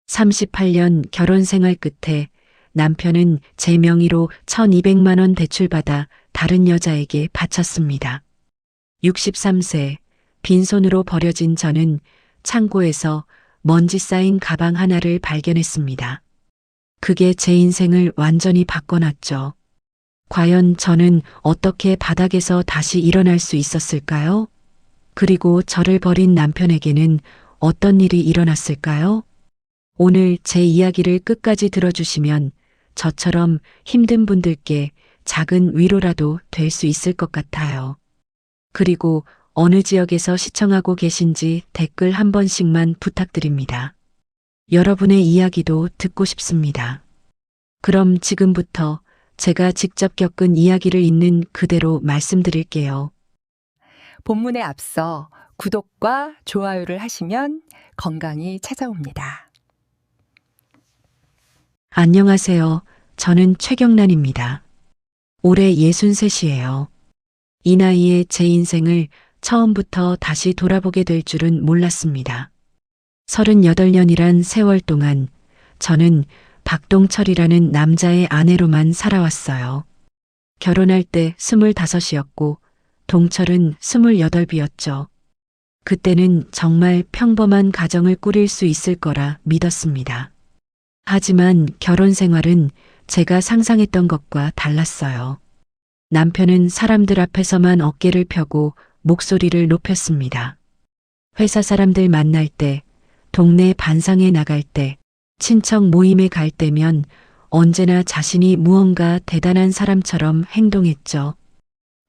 38년 결혼 생활 끝에 남편은 제 명의로 1200만 원 대출받아 다른 여자에게 바쳤습니다. 63세, 빈손으로 버려진 저는 창고에서 먼지 쌓인 가방 하나를 발견했습니다. 그게 제 인생을 완전히 바꿔놨죠. 과연 저는 어떻게 바닥에서 다시 일어날 수 있었을까요? 그리고 저를 버린 남편에게는 어떤 일이 일어났을까요? 오늘 제 이야기를 끝까지 들어주시면 저처럼 힘든 분들께 작은 위로라도 될 수 있을 것 같아요. 그리고 어느 지역에서 시청하고 계신지 댓글 한 번씩만 부탁드립니다. 여러분의 이야기도 듣고 싶습니다. 그럼 지금부터 제가 직접 겪은 이야기를 있는 그대로 말씀드릴게요. 본문에 앞서 구독과 좋아요를 하시면 건강이 찾아옵니다. 안녕하세요. 저는 최경란입니다. 올해 63이에요. 이 나이에 제 인생을 처음부터 다시 돌아보게 될 줄은 몰랐습니다. 38년이란 세월 동안 저는 박동철이라는 남자의 아내로만 살아왔어요. 결혼할 때 25이었고 동철은 28이었죠. 그때는 정말 평범한 가정을 꾸릴 수 있을 거라 믿었습니다. 하지만 결혼 생활은 제가 상상했던 것과 달랐어요. 남편은 사람들 앞에서만 어깨를 펴고 목소리를 높였습니다. 회사 사람들 만날 때, 동네 반상에 나갈 때, 친척 모임에 갈 때면 언제나 자신이 무언가 대단한 사람처럼 행동했죠.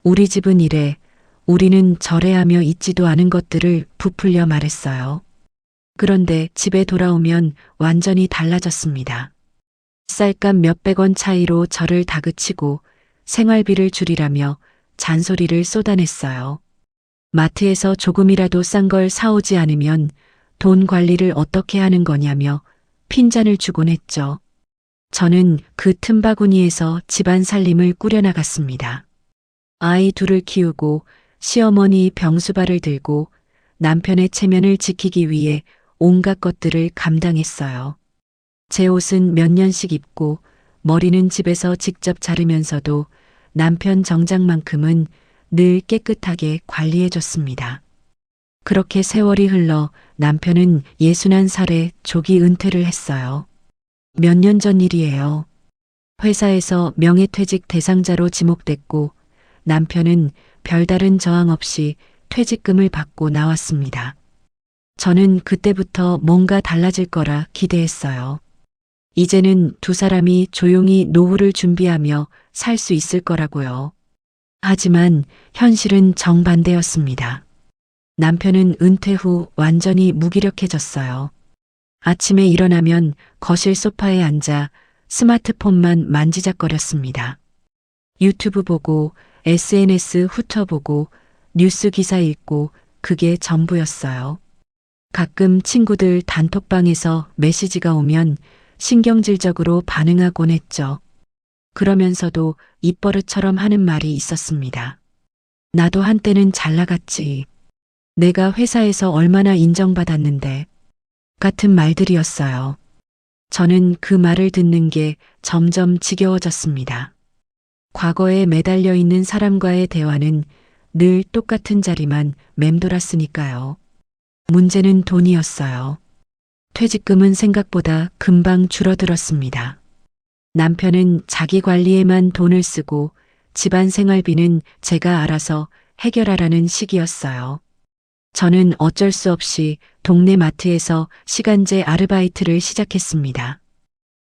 우리 집은 이래, 우리는 저래 하며 있지도 않은 것들을 부풀려 말했어요. 그런데 집에 돌아오면 완전히 달라졌습니다. 쌀값 몇백 원 차이로 저를 다그치고 생활비를 줄이라며 잔소리를 쏟아냈어요. 마트에서 조금이라도 싼 걸 사오지 않으면 돈 관리를 어떻게 하는 거냐며 핀잔을 주곤 했죠. 저는 그 틈바구니에서 집안 살림을 꾸려나갔습니다. 아이 둘을 키우고 시어머니 병수발을 들고 남편의 체면을 지키기 위해 온갖 것들을 감당했어요. 제 옷은 몇 년씩 입고 머리는 집에서 직접 자르면서도 남편 정장만큼은 늘 깨끗하게 관리해줬습니다. 그렇게 세월이 흘러 남편은 61살에 조기 은퇴를 했어요. 몇 년 전 일이에요. 회사에서 명예퇴직 대상자로 지목됐고 남편은 별다른 저항 없이 퇴직금을 받고 나왔습니다. 저는 그때부터 뭔가 달라질 거라 기대했어요. 이제는 두 사람이 조용히 노후를 준비하며 살 수 있을 거라고요. 하지만 현실은 정반대였습니다. 남편은 은퇴 후 완전히 무기력해졌어요. 아침에 일어나면 거실 소파에 앉아 스마트폰만 만지작거렸습니다. 유튜브 보고 SNS 훑어보고 뉴스 기사 읽고 그게 전부였어요. 가끔 친구들 단톡방에서 메시지가 오면 신경질적으로 반응하곤 했죠. 그러면서도 입버릇처럼 하는 말이 있었습니다. 나도 한때는 잘 나갔지. 내가 회사에서 얼마나 인정받았는데. 같은 말들이었어요. 저는 그 말을 듣는 게 점점 지겨워졌습니다. 과거에 매달려 있는 사람과의 대화는 늘 똑같은 자리만 맴돌았으니까요. 문제는 돈이었어요. 퇴직금은 생각보다 금방 줄어들었습니다. 남편은 자기 관리에만 돈을 쓰고 집안 생활비는 제가 알아서 해결하라는 식이었어요. 저는 어쩔 수 없이 동네 마트에서 시간제 아르바이트를 시작했습니다.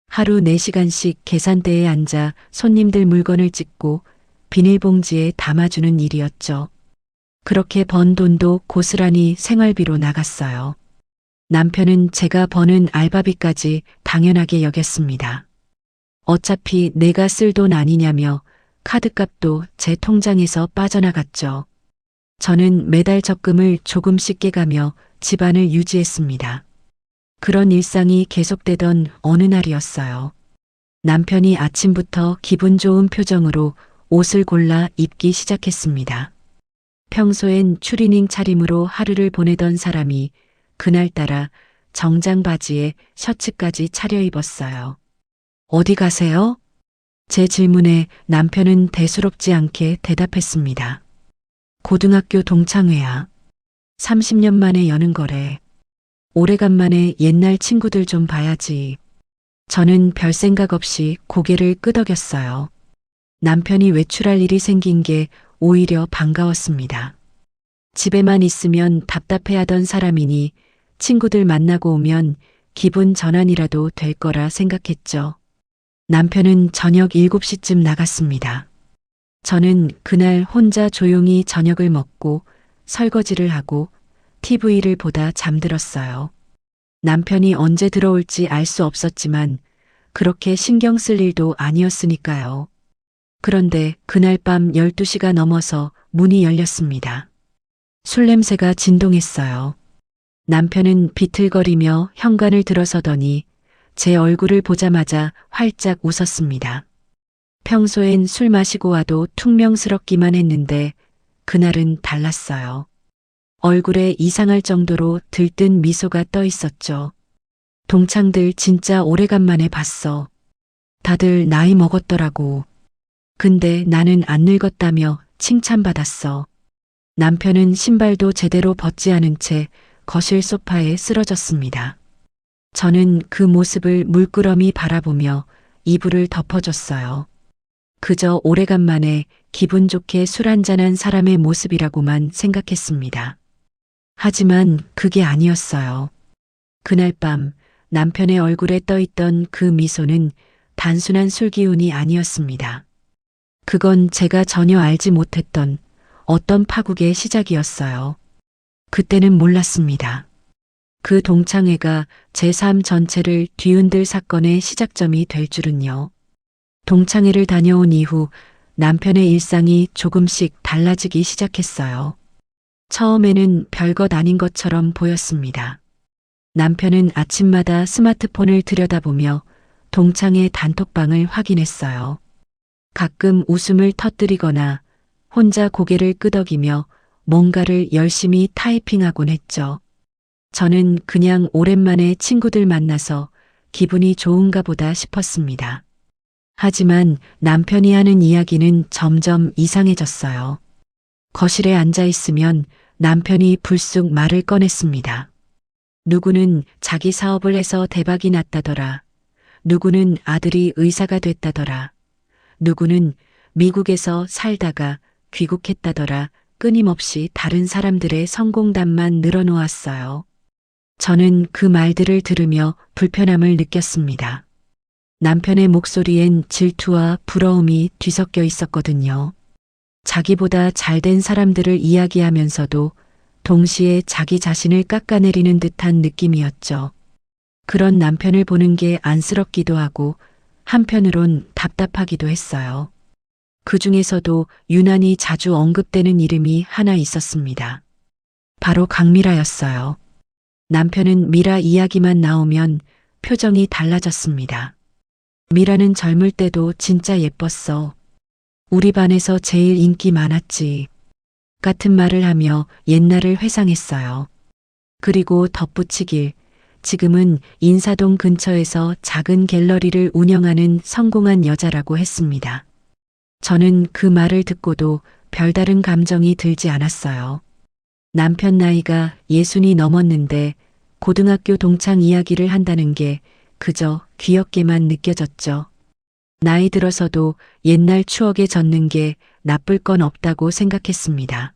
하루 4시간씩 계산대에 앉아 손님들 물건을 찍고 비닐봉지에 담아주는 일이었죠. 그렇게 번 돈도 고스란히 생활비로 나갔어요. 남편은 제가 버는 알바비까지 당연하게 여겼습니다. 어차피 내가 쓸 돈 아니냐며 카드값도 제 통장에서 빠져나갔죠. 저는 매달 적금을 조금씩 깨가며 집안을 유지했습니다. 그런 일상이 계속되던 어느 날이었어요. 남편이 아침부터 기분 좋은 표정으로 옷을 골라 입기 시작했습니다. 평소엔 추리닝 차림으로 하루를 보내던 사람이 그날따라 정장 바지에 셔츠까지 차려입었어요. 어디 가세요? 제 질문에 남편은 대수롭지 않게 대답했습니다. 고등학교 동창회야. 30년 만에 여는 거래. 오래간만에 옛날 친구들 좀 봐야지. 저는 별 생각 없이 고개를 끄덕였어요. 남편이 외출할 일이 생긴 게 오히려 반가웠습니다. 집에만 있으면 답답해하던 사람이니 친구들 만나고 오면 기분 전환이라도 될 거라 생각했죠. 남편은 저녁 7시쯤 나갔습니다. 저는 그날 혼자 조용히 저녁을 먹고 설거지를 하고 TV를 보다 잠들었어요. 남편이 언제 들어올지 알 수 없었지만 그렇게 신경 쓸 일도 아니었으니까요. 그런데 그날 밤 12시가 넘어서 문이 열렸습니다. 술 냄새가 진동했어요. 남편은 비틀거리며 현관을 들어서더니 제 얼굴을 보자마자 활짝 웃었습니다. 평소엔 술 마시고 와도 퉁명스럽기만 했는데 그날은 달랐어요. 얼굴에 이상할 정도로 들뜬 미소가 떠 있었죠. 동창들 진짜 오래간만에 봤어. 다들 나이 먹었더라고. 근데 나는 안 늙었다며 칭찬받았어. 남편은 신발도 제대로 벗지 않은 채 거실 소파에 쓰러졌습니다. 저는 그 모습을 물끄러미 바라보며 이불을 덮어줬어요. 그저 오래간만에 기분 좋게 술 한잔한 사람의 모습이라고만 생각했습니다. 하지만 그게 아니었어요. 그날 밤 남편의 얼굴에 떠있던 그 미소는 단순한 술 기운이 아니었습니다. 그건 제가 전혀 알지 못했던 어떤 파국의 시작이었어요. 그때는 몰랐습니다. 그 동창회가 제 삶 전체를 뒤흔들 사건의 시작점이 될 줄은요. 동창회를 다녀온 이후 남편의 일상이 조금씩 달라지기 시작했어요. 처음에는 별것 아닌 것처럼 보였습니다. 남편은 아침마다 스마트폰을 들여다보며 동창회 단톡방을 확인했어요. 가끔 웃음을 터뜨리거나 혼자 고개를 끄덕이며 뭔가를 열심히 타이핑하곤 했죠. 저는 그냥 오랜만에 친구들 만나서 기분이 좋은가 보다 싶었습니다. 하지만 남편이 하는 이야기는 점점 이상해졌어요. 거실에 앉아 있으면 남편이 불쑥 말을 꺼냈습니다. 누구는 자기 사업을 해서 대박이 났다더라. 누구는 아들이 의사가 됐다더라. 누구는 미국에서 살다가 귀국했다더라. 끊임없이 다른 사람들의 성공담만 늘어놓았어요. 저는 그 말들을 들으며 불편함을 느꼈습니다. 남편의 목소리엔 질투와 부러움이 뒤섞여 있었거든요. 자기보다 잘된 사람들을 이야기하면서도 동시에 자기 자신을 깎아내리는 듯한 느낌이었죠. 그런 남편을 보는 게 안쓰럽기도 하고 한편으론 답답하기도 했어요. 그 중에서도 유난히 자주 언급되는 이름이 하나 있었습니다. 바로 강미라였어요. 남편은 미라 이야기만 나오면 표정이 달라졌습니다. 미라는 젊을 때도 진짜 예뻤어. 우리 반에서 제일 인기 많았지. 같은 말을 하며 옛날을 회상했어요. 그리고 덧붙이길 지금은 인사동 근처에서 작은 갤러리를 운영하는 성공한 여자라고 했습니다. 저는 그 말을 듣고도 별다른 감정이 들지 않았어요. 남편 나이가 60이 넘었는데 고등학교 동창 이야기를 한다는 게 그저 귀엽게만 느껴졌죠. 나이 들어서도 옛날 추억에 젖는 게 나쁠 건 없다고 생각했습니다.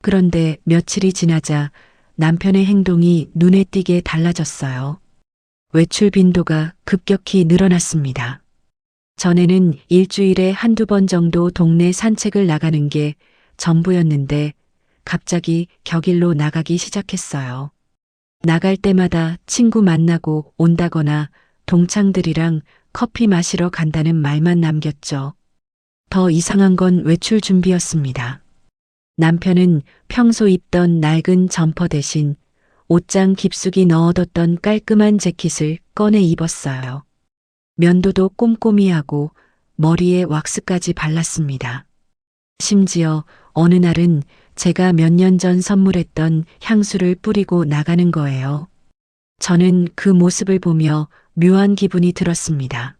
그런데 며칠이 지나자 남편의 행동이 눈에 띄게 달라졌어요. 외출 빈도가 급격히 늘어났습니다. 전에는 일주일에 한두 번 정도 동네 산책을 나가는 게 전부였는데 갑자기 격일로 나가기 시작했어요. 나갈 때마다 친구 만나고 온다거나 동창들이랑 커피 마시러 간다는 말만 남겼죠. 더 이상한 건 외출 준비였습니다. 남편은 평소 입던 낡은 점퍼 대신 옷장 깊숙이 넣어뒀던 깔끔한 재킷을 꺼내 입었어요. 면도도 꼼꼼히 하고 머리에 왁스까지 발랐습니다. 심지어 어느 날은 제가 몇 년 전 선물했던 향수를 뿌리고 나가는 거예요. 저는 그 모습을 보며 묘한 기분이 들었습니다.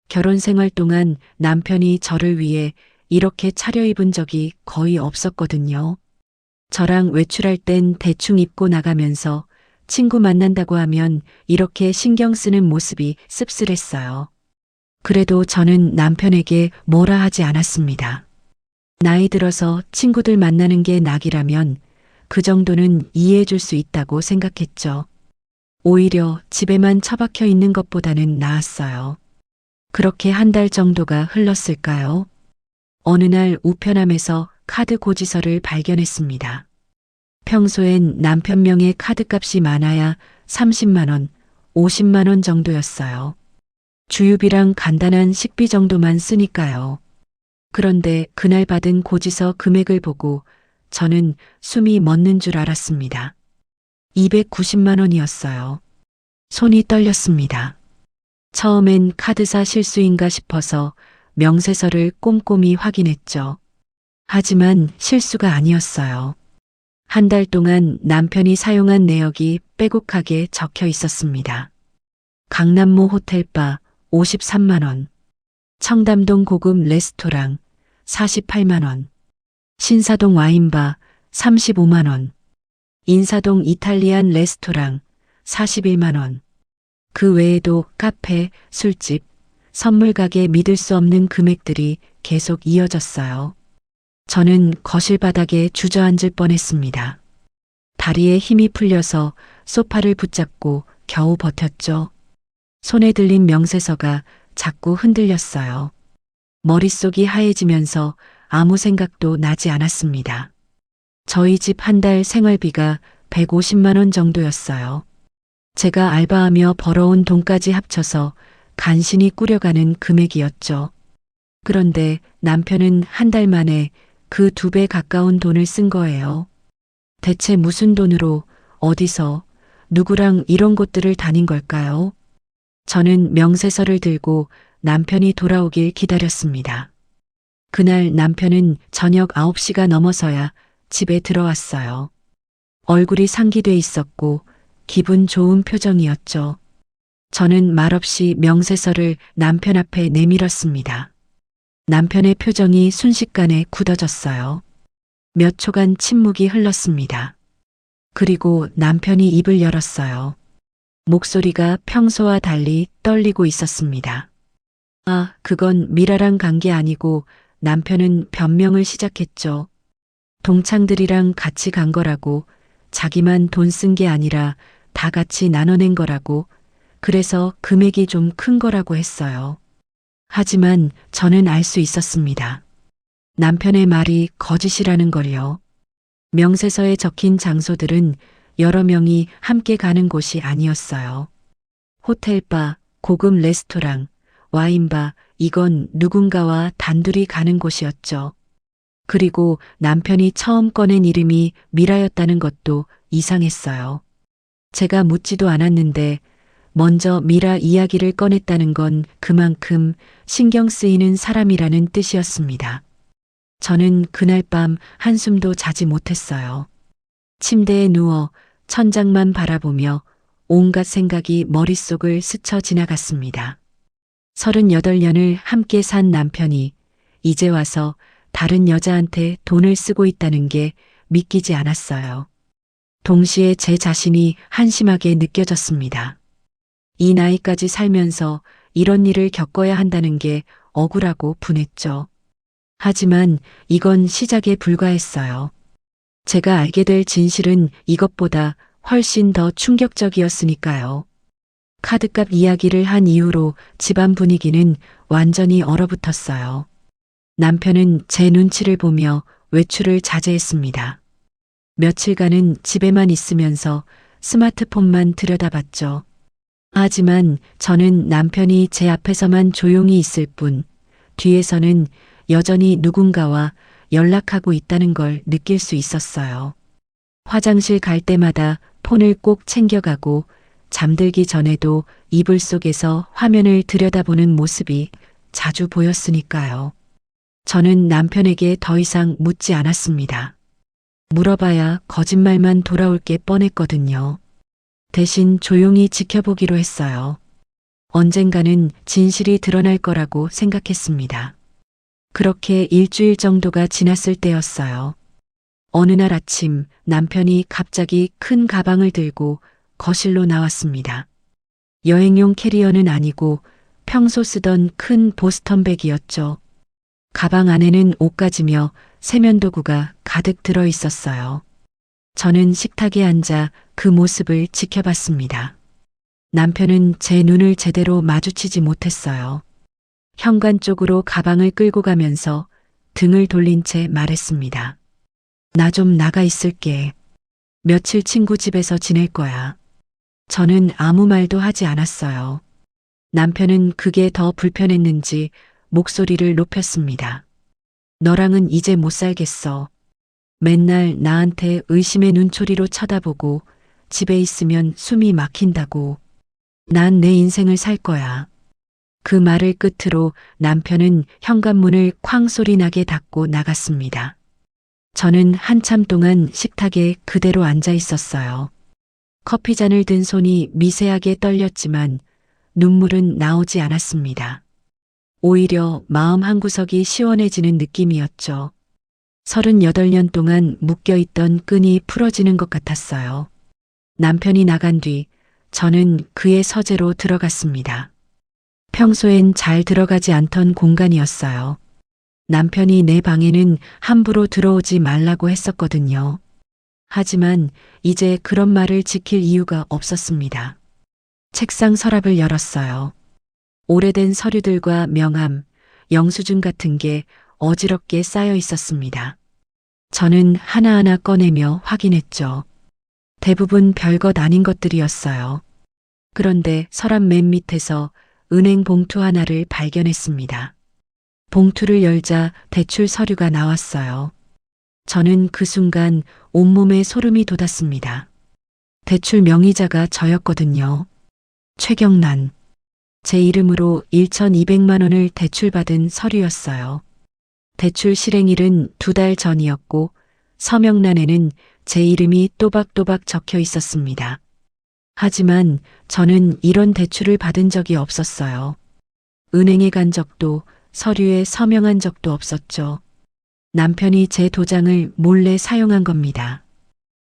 결혼 생활 동안 남편이 저를 위해 이렇게 차려입은 적이 거의 없었거든요. 저랑 외출할 땐 대충 입고 나가면서 친구 만난다고 하면 이렇게 신경 쓰는 모습이 씁쓸했어요. 그래도 저는 남편에게 뭐라 하지 않았습니다. 나이 들어서 친구들 만나는 게 낙이라면 그 정도는 이해해 줄 수 있다고 생각했죠. 오히려 집에만 처박혀 있는 것보다는 나았어요. 그렇게 한 달 정도가 흘렀을까요? 어느 날 우편함에서 카드 고지서를 발견했습니다. 평소엔 남편 명의 카드값이 많아야 30만 원, 50만 원 정도였어요. 주유비랑 간단한 식비 정도만 쓰니까요. 그런데 그날 받은 고지서 금액을 보고 저는 숨이 멎는 줄 알았습니다. 290만 원이었어요. 손이 떨렸습니다. 처음엔 카드사 실수인가 싶어서 명세서를 꼼꼼히 확인했죠. 하지만 실수가 아니었어요. 한 달 동안 남편이 사용한 내역이 빼곡하게 적혀 있었습니다. 강남모 호텔바 53만 원, 청담동 고급 레스토랑 48만 원, 신사동 와인바 35만 원, 인사동 이탈리안 레스토랑 41만 원. 그 외에도 카페, 술집, 선물가게 믿을 수 없는 금액들이 계속 이어졌어요. 저는 거실 바닥에 주저앉을 뻔했습니다. 다리에 힘이 풀려서 소파를 붙잡고 겨우 버텼죠. 손에 들린 명세서가 자꾸 흔들렸어요. 머릿속이 하얘지면서 아무 생각도 나지 않았습니다. 저희 집 한 달 생활비가 150만 원 정도였어요. 제가 알바하며 벌어온 돈까지 합쳐서 간신히 꾸려가는 금액이었죠. 그런데 남편은 한 달 만에 그 2배 가까운 돈을 쓴 거예요. 대체 무슨 돈으로, 어디서, 누구랑 이런 곳들을 다닌 걸까요? 저는 명세서를 들고 남편이 돌아오길 기다렸습니다. 그날 남편은 저녁 9시가 넘어서야 집에 들어왔어요. 얼굴이 상기돼 있었고 기분 좋은 표정이었죠. 저는 말없이 명세서를 남편 앞에 내밀었습니다. 남편의 표정이 순식간에 굳어졌어요. 몇 초간 침묵이 흘렀습니다. 그리고 남편이 입을 열었어요. 목소리가 평소와 달리 떨리고 있었습니다. 아, 그건 미라랑 간 게 아니고 남편은 변명을 시작했죠. 동창들이랑 같이 간 거라고, 자기만 돈 쓴 게 아니라 다 같이 나눠낸 거라고, 그래서 금액이 좀 큰 거라고 했어요. 하지만 저는 알 수 있었습니다. 남편의 말이 거짓이라는 걸요. 명세서에 적힌 장소들은 여러 명이 함께 가는 곳이 아니었어요. 호텔바, 고급 레스토랑, 와인바, 이건 누군가와 단둘이 가는 곳이었죠. 그리고 남편이 처음 꺼낸 이름이 미라였다는 것도 이상했어요. 제가 묻지도 않았는데 먼저 미라 이야기를 꺼냈다는 건 그만큼 신경 쓰이는 사람이라는 뜻이었습니다. 저는 그날 밤 한숨도 자지 못했어요. 침대에 누워 천장만 바라보며 온갖 생각이 머릿속을 스쳐 지나갔습니다. 38년을 함께 산 남편이 이제 와서 다른 여자한테 돈을 쓰고 있다는 게 믿기지 않았어요. 동시에 제 자신이 한심하게 느껴졌습니다. 이 나이까지 살면서 이런 일을 겪어야 한다는 게 억울하고 분했죠. 하지만 이건 시작에 불과했어요. 제가 알게 될 진실은 이것보다 훨씬 더 충격적이었으니까요. 카드값 이야기를 한 이후로 집안 분위기는 완전히 얼어붙었어요. 남편은 제 눈치를 보며 외출을 자제했습니다. 며칠간은 집에만 있으면서 스마트폰만 들여다봤죠. 하지만 저는 남편이 제 앞에서만 조용히 있을 뿐 뒤에서는 여전히 누군가와 연락하고 있다는 걸 느낄 수 있었어요. 화장실 갈 때마다 폰을 꼭 챙겨가고 잠들기 전에도 이불 속에서 화면을 들여다보는 모습이 자주 보였으니까요. 저는 남편에게 더 이상 묻지 않았습니다. 물어봐야 거짓말만 돌아올 게 뻔했거든요. 대신 조용히 지켜보기로 했어요. 언젠가는 진실이 드러날 거라고 생각했습니다. 그렇게 일주일 정도가 지났을 때였어요. 어느 날 아침 남편이 갑자기 큰 가방을 들고 거실로 나왔습니다. 여행용 캐리어는 아니고 평소 쓰던 큰 보스턴백이었죠. 가방 안에는 옷가지며 세면도구가 가득 들어 있었어요. 저는 식탁에 앉아 그 모습을 지켜봤습니다. 남편은 제 눈을 제대로 마주치지 못했어요. 현관 쪽으로 가방을 끌고 가면서 등을 돌린 채 말했습니다. 나 좀 나가 있을게. 며칠 친구 집에서 지낼 거야. 저는 아무 말도 하지 않았어요. 남편은 그게 더 불편했는지 목소리를 높였습니다. 너랑은 이제 못 살겠어. 맨날 나한테 의심의 눈초리로 쳐다보고 집에 있으면 숨이 막힌다고. 난 내 인생을 살 거야. 그 말을 끝으로 남편은 현관문을 쾅 소리 나게 닫고 나갔습니다. 저는 한참 동안 식탁에 그대로 앉아 있었어요. 커피잔을 든 손이 미세하게 떨렸지만 눈물은 나오지 않았습니다. 오히려 마음 한구석이 시원해지는 느낌이었죠. 38년 동안 묶여있던 끈이 풀어지는 것 같았어요. 남편이 나간 뒤 저는 그의 서재로 들어갔습니다. 평소엔 잘 들어가지 않던 공간이었어요. 남편이 내 방에는 함부로 들어오지 말라고 했었거든요. 하지만 이제 그런 말을 지킬 이유가 없었습니다. 책상 서랍을 열었어요. 오래된 서류들과 명함, 영수증 같은 게 어지럽게 쌓여 있었습니다. 저는 하나하나 꺼내며 확인했죠. 대부분 별것 아닌 것들이었어요. 그런데 서랍 맨 밑에서 은행 봉투 하나를 발견했습니다. 봉투를 열자 대출 서류가 나왔어요. 저는 그 순간 온몸에 소름이 돋았습니다. 대출 명의자가 저였거든요. 최경란. 제 이름으로 1,200만 원을 대출받은 서류였어요. 대출 실행일은 2달 전이었고 서명란에는 제 이름이 또박또박 적혀 있었습니다. 하지만 저는 이런 대출을 받은 적이 없었어요. 은행에 간 적도 서류에 서명한 적도 없었죠. 남편이 제 도장을 몰래 사용한 겁니다.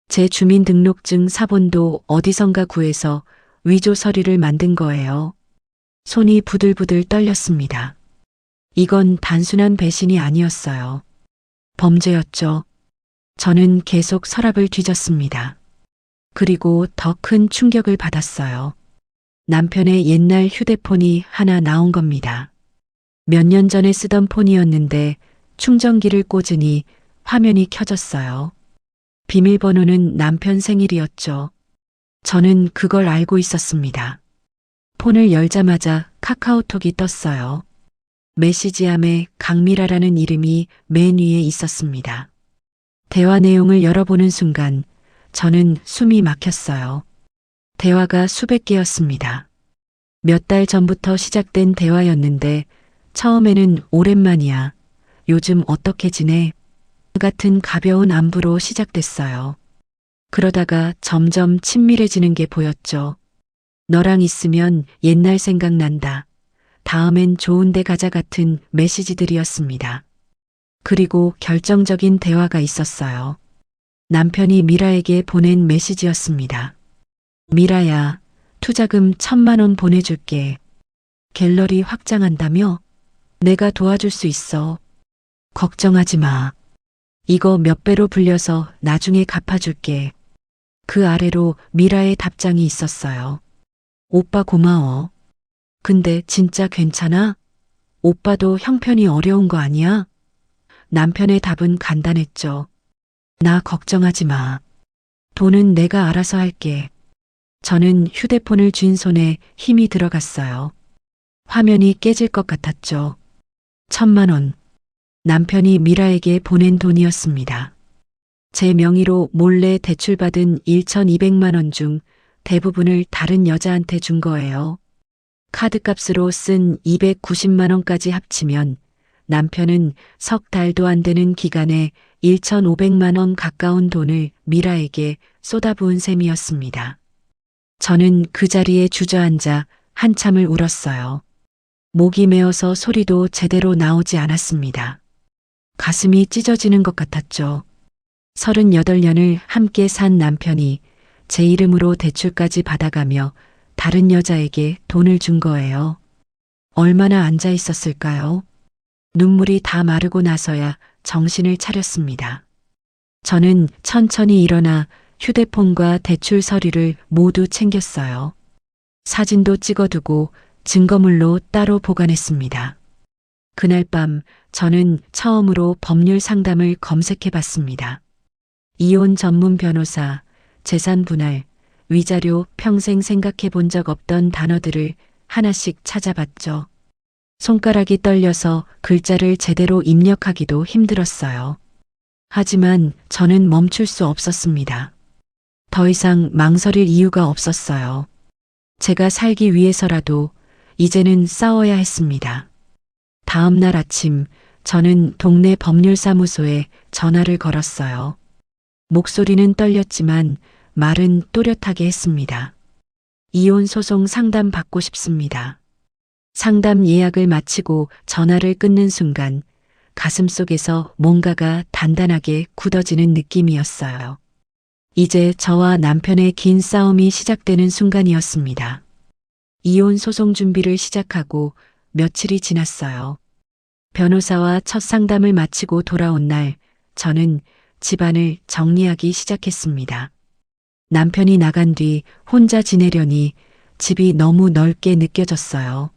제 주민등록증 사본도 어디선가 구해서 위조 서류를 만든 거예요. 손이 부들부들 떨렸습니다. 이건 단순한 배신이 아니었어요. 범죄였죠. 저는 계속 서랍을 뒤졌습니다. 그리고 더 큰 충격을 받았어요. 남편의 옛날 휴대폰이 하나 나온 겁니다. 몇 년 전에 쓰던 폰이었는데 충전기를 꽂으니 화면이 켜졌어요. 비밀번호는 남편 생일이었죠. 저는 그걸 알고 있었습니다. 폰을 열자마자 카카오톡이 떴어요. 메시지함에 강미라라는 이름이 맨 위에 있었습니다. 대화 내용을 열어보는 순간 저는 숨이 막혔어요. 대화가 수백 개였습니다. 몇 달 전부터 시작된 대화였는데 처음에는 오랜만이야. 요즘 어떻게 지내? 같은 가벼운 안부로 시작됐어요. 그러다가 점점 친밀해지는 게 보였죠. 너랑 있으면 옛날 생각난다. 다음엔 좋은 데 가자 같은 메시지들이었습니다. 그리고 결정적인 대화가 있었어요. 남편이 미라에게 보낸 메시지였습니다. 미라야, 투자금 1,000만 원 보내줄게. 갤러리 확장한다며? 내가 도와줄 수 있어. 걱정하지 마. 이거 몇 배로 불려서 나중에 갚아줄게. 그 아래로 미라의 답장이 있었어요. 오빠 고마워. 근데 진짜 괜찮아? 오빠도 형편이 어려운 거 아니야? 남편의 답은 간단했죠. 나 걱정하지 마. 돈은 내가 알아서 할게. 저는 휴대폰을 쥔 손에 힘이 들어갔어요. 화면이 깨질 것 같았죠. 1,000만 원. 남편이 미라에게 보낸 돈이었습니다. 제 명의로 몰래 대출받은 1,200만 원 중 대부분을 다른 여자한테 준 거예요. 카드값으로 쓴 290만 원까지 합치면 남편은 석 달도 안 되는 기간에 1,500만 원 가까운 돈을 미라에게 쏟아부은 셈이었습니다. 저는 그 자리에 주저앉아 한참을 울었어요. 목이 메어서 소리도 제대로 나오지 않았습니다. 가슴이 찢어지는 것 같았죠. 38년을 함께 산 남편이 제 이름으로 대출까지 받아가며 다른 여자에게 돈을 준 거예요. 얼마나 앉아 있었을까요? 눈물이 다 마르고 나서야 정신을 차렸습니다. 저는 천천히 일어나 휴대폰과 대출 서류를 모두 챙겼어요. 사진도 찍어두고 증거물로 따로 보관했습니다. 그날 밤 저는 처음으로 법률 상담을 검색해 봤습니다. 이혼 전문 변호사, 재산 분할, 위자료 평생 생각해 본 적 없던 단어들을 하나씩 찾아봤죠. 손가락이 떨려서 글자를 제대로 입력하기도 힘들었어요. 하지만 저는 멈출 수 없었습니다. 더 이상 망설일 이유가 없었어요. 제가 살기 위해서라도 이제는 싸워야 했습니다. 다음 날 아침 저는 동네 법률사무소에 전화를 걸었어요. 목소리는 떨렸지만 말은 또렷하게 했습니다. 이혼 소송 상담 받고 싶습니다. 상담 예약을 마치고 전화를 끊는 순간 가슴속에서 뭔가가 단단하게 굳어지는 느낌이었어요. 이제 저와 남편의 긴 싸움이 시작되는 순간이었습니다. 이혼 소송 준비를 시작하고 며칠이 지났어요. 변호사와 첫 상담을 마치고 돌아온 날 저는 집안을 정리하기 시작했습니다. 남편이 나간 뒤 혼자 지내려니 집이 너무 넓게 느껴졌어요.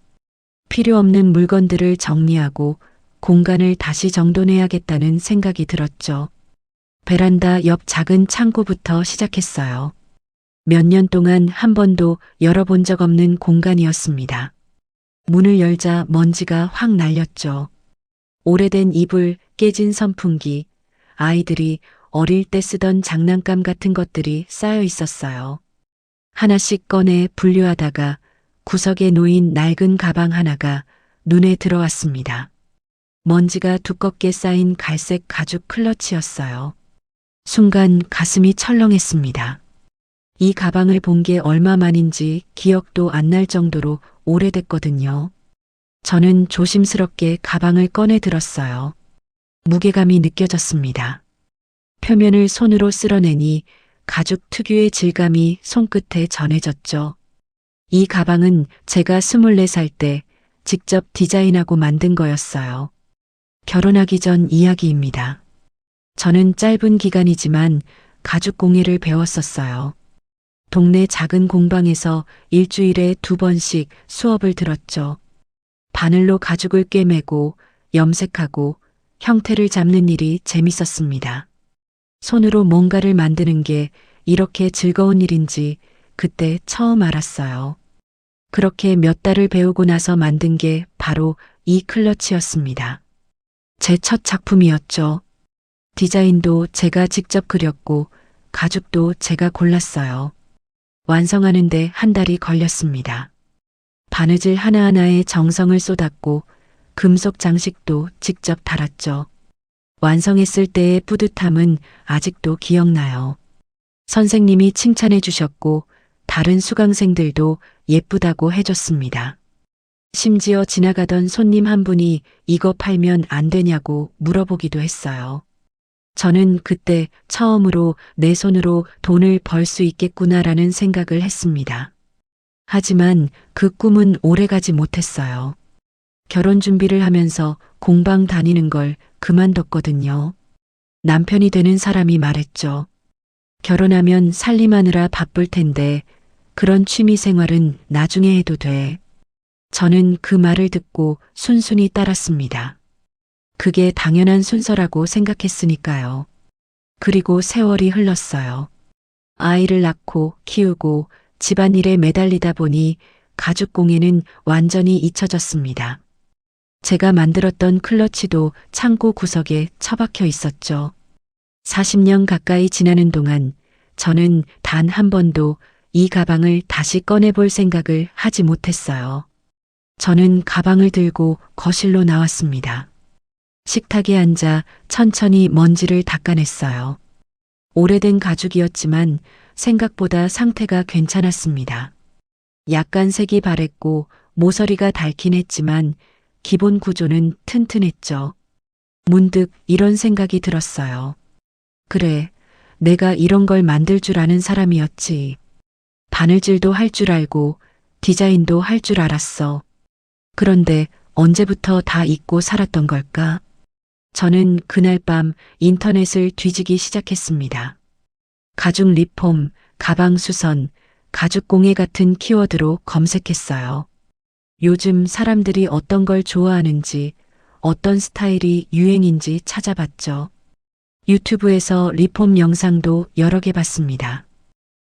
필요 없는 물건들을 정리하고 공간을 다시 정돈해야겠다는 생각이 들었죠. 베란다 옆 작은 창고부터 시작했어요. 몇 년 동안 한 번도 열어본 적 없는 공간이었습니다. 문을 열자 먼지가 확 날렸죠. 오래된 이불, 깨진 선풍기, 아이들이 어릴 때 쓰던 장난감 같은 것들이 쌓여 있었어요. 하나씩 꺼내 분류하다가 구석에 놓인 낡은 가방 하나가 눈에 들어왔습니다. 먼지가 두껍게 쌓인 갈색 가죽 클러치였어요. 순간 가슴이 철렁했습니다. 이 가방을 본 게 얼마 만인지 기억도 안 날 정도로 오래됐거든요. 저는 조심스럽게 가방을 꺼내 들었어요. 무게감이 느껴졌습니다. 표면을 손으로 쓸어내니 가죽 특유의 질감이 손끝에 전해졌죠. 이 가방은 제가 24살 때 직접 디자인하고 만든 거였어요. 결혼하기 전 이야기입니다. 저는 짧은 기간이지만 가죽 공예를 배웠었어요. 동네 작은 공방에서 일주일에 2번씩 수업을 들었죠. 바늘로 가죽을 꿰매고 염색하고 형태를 잡는 일이 재밌었습니다. 손으로 뭔가를 만드는 게 이렇게 즐거운 일인지 그때 처음 알았어요. 그렇게 몇 달을 배우고 나서 만든 게 바로 이 클러치였습니다. 제 첫 작품이었죠. 디자인도 제가 직접 그렸고 가죽도 제가 골랐어요. 완성하는데 한 달이 걸렸습니다. 바느질 하나하나에 정성을 쏟았고 금속 장식도 직접 달았죠. 완성했을 때의 뿌듯함은 아직도 기억나요. 선생님이 칭찬해 주셨고 다른 수강생들도 예쁘다고 해줬습니다. 심지어 지나가던 손님 한 분이 이거 팔면 안 되냐고 물어보기도 했어요. 저는 그때 처음으로 내 손으로 돈을 벌 수 있겠구나라는 생각을 했습니다. 하지만 그 꿈은 오래가지 못했어요. 결혼 준비를 하면서 공방 다니는 걸 그만뒀거든요. 남편이 되는 사람이 말했죠. 결혼하면 살림하느라 바쁠 텐데 그런 취미 생활은 나중에 해도 돼. 저는 그 말을 듣고 순순히 따랐습니다. 그게 당연한 순서라고 생각했으니까요. 그리고 세월이 흘렀어요. 아이를 낳고 키우고 집안일에 매달리다 보니 가죽 공예는 완전히 잊혀졌습니다. 제가 만들었던 클러치도 창고 구석에 처박혀 있었죠. 40년 가까이 지나는 동안 저는 단 한 번도 이 가방을 다시 꺼내볼 생각을 하지 못했어요. 저는 가방을 들고 거실로 나왔습니다. 식탁에 앉아 천천히 먼지를 닦아냈어요. 오래된 가죽이었지만 생각보다 상태가 괜찮았습니다. 약간 색이 바랬고 모서리가 닳긴 했지만 기본 구조는 튼튼했죠. 문득 이런 생각이 들었어요. 그래, 내가 이런 걸 만들 줄 아는 사람이었지. 바늘질도 할 줄 알고 디자인도 할 줄 알았어. 그런데 언제부터 다 잊고 살았던 걸까? 저는 그날 밤 인터넷을 뒤지기 시작했습니다. 가죽 리폼, 가방 수선, 가죽 공예 같은 키워드로 검색했어요. 요즘 사람들이 어떤 걸 좋아하는지, 어떤 스타일이 유행인지 찾아봤죠. 유튜브에서 리폼 영상도 여러 개 봤습니다.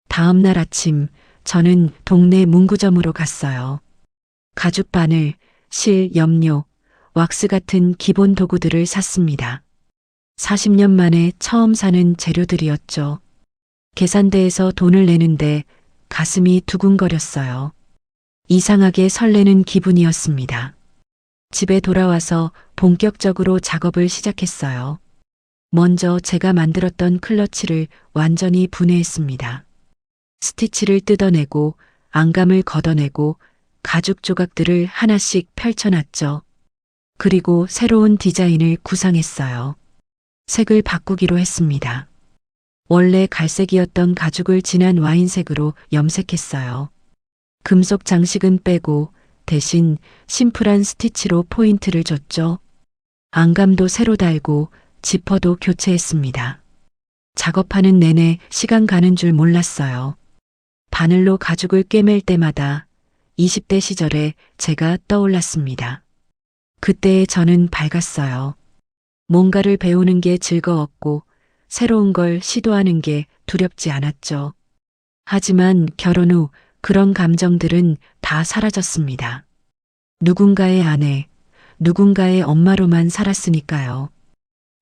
다음 날 아침 저는 동네 문구점으로 갔어요. 가죽 바늘, 실, 염료, 왁스 같은 기본 도구들을 샀습니다. 40년 만에 처음 사는 재료들이었죠. 계산대에서 돈을 내는데 가슴이 두근거렸어요. 이상하게 설레는 기분이었습니다. 집에 돌아와서 본격적으로 작업을 시작했어요. 먼저 제가 만들었던 클러치를 완전히 분해했습니다. 스티치를 뜯어내고 안감을 걷어내고 가죽 조각들을 하나씩 펼쳐놨죠. 그리고 새로운 디자인을 구상했어요. 색을 바꾸기로 했습니다. 원래 갈색이었던 가죽을 진한 와인색으로 염색했어요. 금속 장식은 빼고 대신 심플한 스티치로 포인트를 줬죠. 안감도 새로 달고 지퍼도 교체했습니다. 작업하는 내내 시간 가는 줄 몰랐어요. 바늘로 가죽을 꿰맬 때마다 20대 시절에 제가 떠올랐습니다. 그때의 저는 밝았어요. 뭔가를 배우는 게 즐거웠고 새로운 걸 시도하는 게 두렵지 않았죠. 하지만 결혼 후 그런 감정들은 다 사라졌습니다. 누군가의 아내, 누군가의 엄마로만 살았으니까요.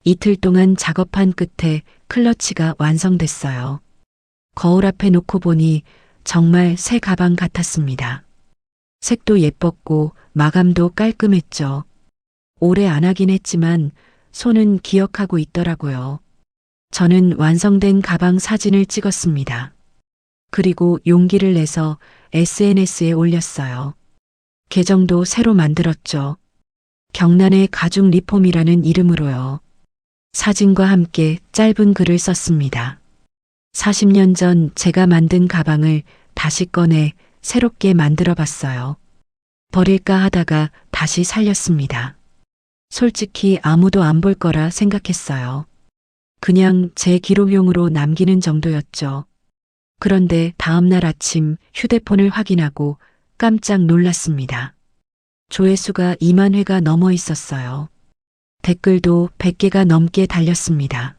이틀 동안 작업한 끝에 클러치가 완성됐어요. 거울 앞에 놓고 보니 정말 새 가방 같았습니다. 색도 예뻤고 마감도 깔끔했죠. 오래 안 하긴 했지만 손은 기억하고 있더라고요. 저는 완성된 가방 사진을 찍었습니다. 그리고 용기를 내서 SNS에 올렸어요. 계정도 새로 만들었죠. 경란의 가죽 리폼이라는 이름으로요. 사진과 함께 짧은 글을 썼습니다. 40년 전 제가 만든 가방을 다시 꺼내 새롭게 만들어 봤어요. 버릴까 하다가 다시 살렸습니다. 솔직히 아무도 안 볼 거라 생각했어요. 그냥 제 기록용으로 남기는 정도였죠. 그런데 다음 날 아침 휴대폰을 확인하고 깜짝 놀랐습니다. 조회수가 2만 회가 넘어 있었어요. 댓글도 100개가 넘게 달렸습니다.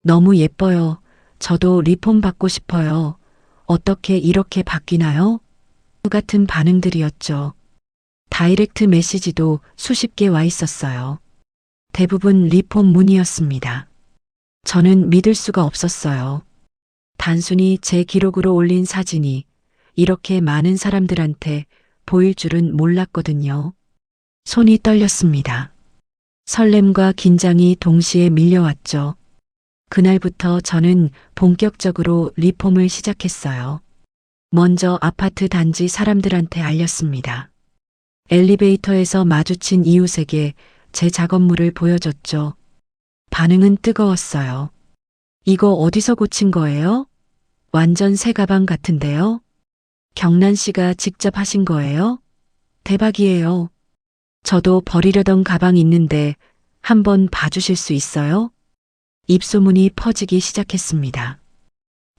너무 예뻐요. 저도 리폼 받고 싶어요. 어떻게 이렇게 바뀌나요? 같은 반응들이었죠. 다이렉트 메시지도 수십 개 와 있었어요. 대부분 리폼 문의였습니다. 저는 믿을 수가 없었어요. 단순히 제 기록으로 올린 사진이 이렇게 많은 사람들한테 보일 줄은 몰랐거든요. 손이 떨렸습니다. 설렘과 긴장이 동시에 밀려왔죠. 그날부터 저는 본격적으로 리폼을 시작했어요. 먼저 아파트 단지 사람들한테 알렸습니다. 엘리베이터에서 마주친 이웃에게 제 작업물을 보여줬죠. 반응은 뜨거웠어요. 이거 어디서 고친 거예요? 완전 새 가방 같은데요? 경란 씨가 직접 하신 거예요? 대박이에요. 저도 버리려던 가방 있는데 한번 봐주실 수 있어요? 입소문이 퍼지기 시작했습니다.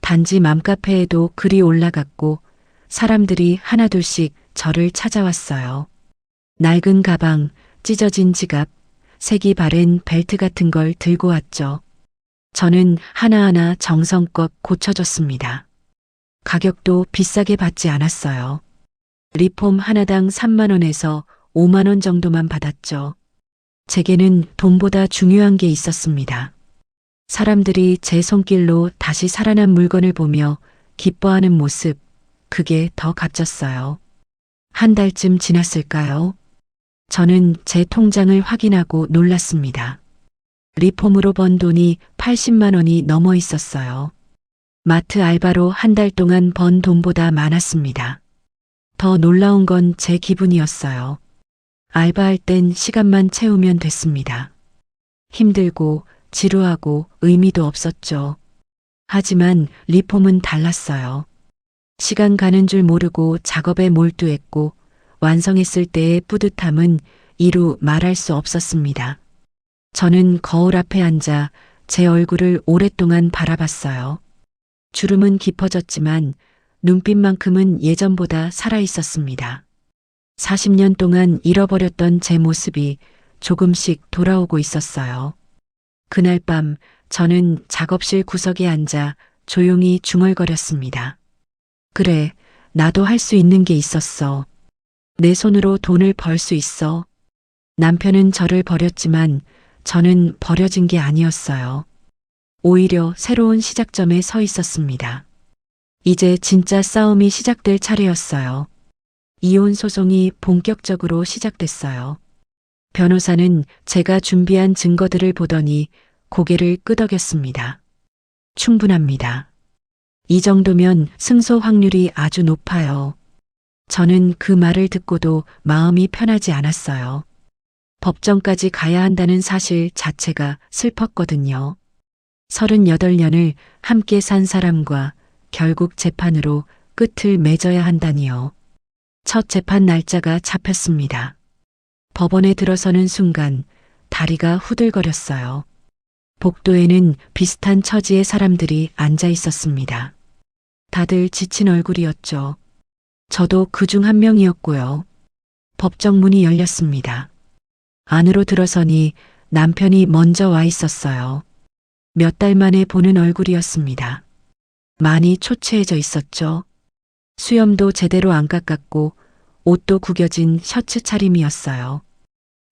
단지 맘카페에도 글이 올라갔고 사람들이 하나둘씩 저를 찾아왔어요. 낡은 가방, 찢어진 지갑, 색이 바랜 벨트 같은 걸 들고 왔죠. 저는 하나하나 정성껏 고쳐줬습니다. 가격도 비싸게 받지 않았어요. 리폼 하나당 3만 원에서 5만 원 정도만 받았죠. 제게는 돈보다 중요한 게 있었습니다. 사람들이 제 손길로 다시 살아난 물건을 보며 기뻐하는 모습, 그게 더 값졌어요. 한 달쯤 지났을까요? 저는 제 통장을 확인하고 놀랐습니다. 리폼으로 번 돈이 80만 원이 넘어 있었어요. 마트 알바로 한 달 동안 번 돈보다 많았습니다. 더 놀라운 건 제 기분이었어요. 알바할 땐 시간만 채우면 됐습니다. 힘들고 지루하고 의미도 없었죠. 하지만 리폼은 달랐어요. 시간 가는 줄 모르고 작업에 몰두했고 완성했을 때의 뿌듯함은 이루 말할 수 없었습니다. 저는 거울 앞에 앉아 제 얼굴을 오랫동안 바라봤어요. 주름은 깊어졌지만 눈빛만큼은 예전보다 살아있었습니다. 40년 동안 잃어버렸던 제 모습이 조금씩 돌아오고 있었어요. 그날 밤 저는 작업실 구석에 앉아 조용히 중얼거렸습니다. 그래, 나도 할 수 있는 게 있었어. 내 손으로 돈을 벌 수 있어. 남편은 저를 버렸지만 저는 버려진 게 아니었어요. 오히려 새로운 시작점에 서 있었습니다. 이제 진짜 싸움이 시작될 차례였어요. 이혼 소송이 본격적으로 시작됐어요. 변호사는 제가 준비한 증거들을 보더니 고개를 끄덕였습니다. 충분합니다. 이 정도면 승소 확률이 아주 높아요. 저는 그 말을 듣고도 마음이 편하지 않았어요. 법정까지 가야 한다는 사실 자체가 슬펐거든요. 38년을 함께 산 사람과 결국 재판으로 끝을 맺어야 한다니요. 첫 재판 날짜가 잡혔습니다. 법원에 들어서는 순간 다리가 후들거렸어요. 복도에는 비슷한 처지의 사람들이 앉아 있었습니다. 다들 지친 얼굴이었죠. 저도 그중 한 명이었고요. 법정 문이 열렸습니다. 안으로 들어서니 남편이 먼저 와 있었어요. 몇 달 만에 보는 얼굴이었습니다. 많이 초췌해져 있었죠. 수염도 제대로 안 깎았고 옷도 구겨진 셔츠 차림이었어요.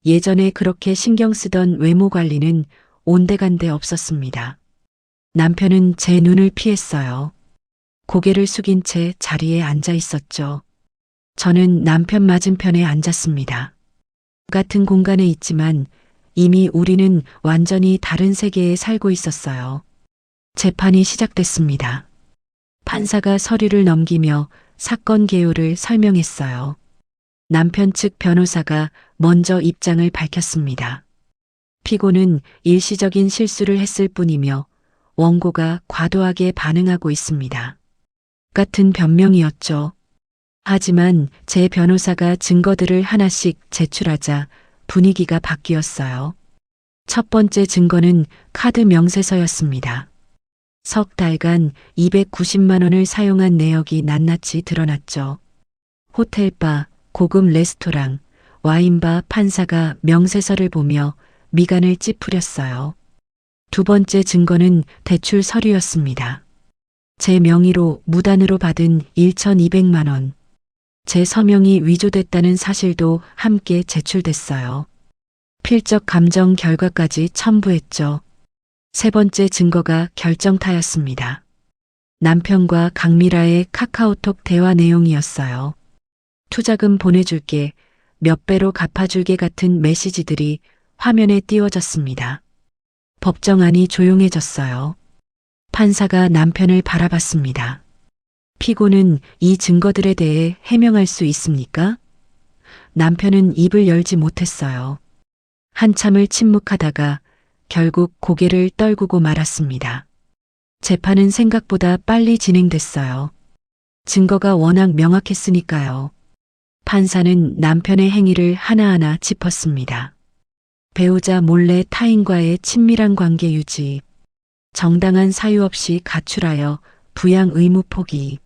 예전에 그렇게 신경 쓰던 외모 관리는 온데간데 없었습니다. 남편은 제 눈을 피했어요. 고개를 숙인 채 자리에 앉아 있었죠. 저는 남편 맞은편에 앉았습니다. 같은 공간에 있지만 이미 우리는 완전히 다른 세계에 살고 있었어요. 재판이 시작됐습니다. 판사가 서류를 넘기며 사건 개요를 설명했어요. 남편 측 변호사가 먼저 입장을 밝혔습니다. 피고는 일시적인 실수를 했을 뿐이며 원고가 과도하게 반응하고 있습니다. 같은 변명이었죠. 하지만 제 변호사가 증거들을 하나씩 제출하자 분위기가 바뀌었어요. 첫 번째 증거는 카드 명세서였습니다. 석 달간 290만 원을 사용한 내역이 낱낱이 드러났죠. 호텔바, 고급 레스토랑, 와인바 판사가 명세서를 보며 미간을 찌푸렸어요. 두 번째 증거는 대출 서류였습니다. 제 명의로 무단으로 받은 1,200만 원. 제 서명이 위조됐다는 사실도 함께 제출됐어요. 필적 감정 결과까지 첨부했죠. 세 번째 증거가 결정타였습니다. 남편과 강미라의 카카오톡 대화 내용이었어요. 투자금 보내줄게, 몇 배로 갚아줄게 같은 메시지들이 화면에 띄워졌습니다. 법정 안이 조용해졌어요. 판사가 남편을 바라봤습니다. 피고는 이 증거들에 대해 해명할 수 있습니까? 남편은 입을 열지 못했어요. 한참을 침묵하다가 결국 고개를 떨구고 말았습니다. 재판은 생각보다 빨리 진행됐어요. 증거가 워낙 명확했으니까요. 판사는 남편의 행위를 하나하나 짚었습니다. 배우자 몰래 타인과의 친밀한 관계 유지, 정당한 사유 없이 가출하여 부양 의무 포기,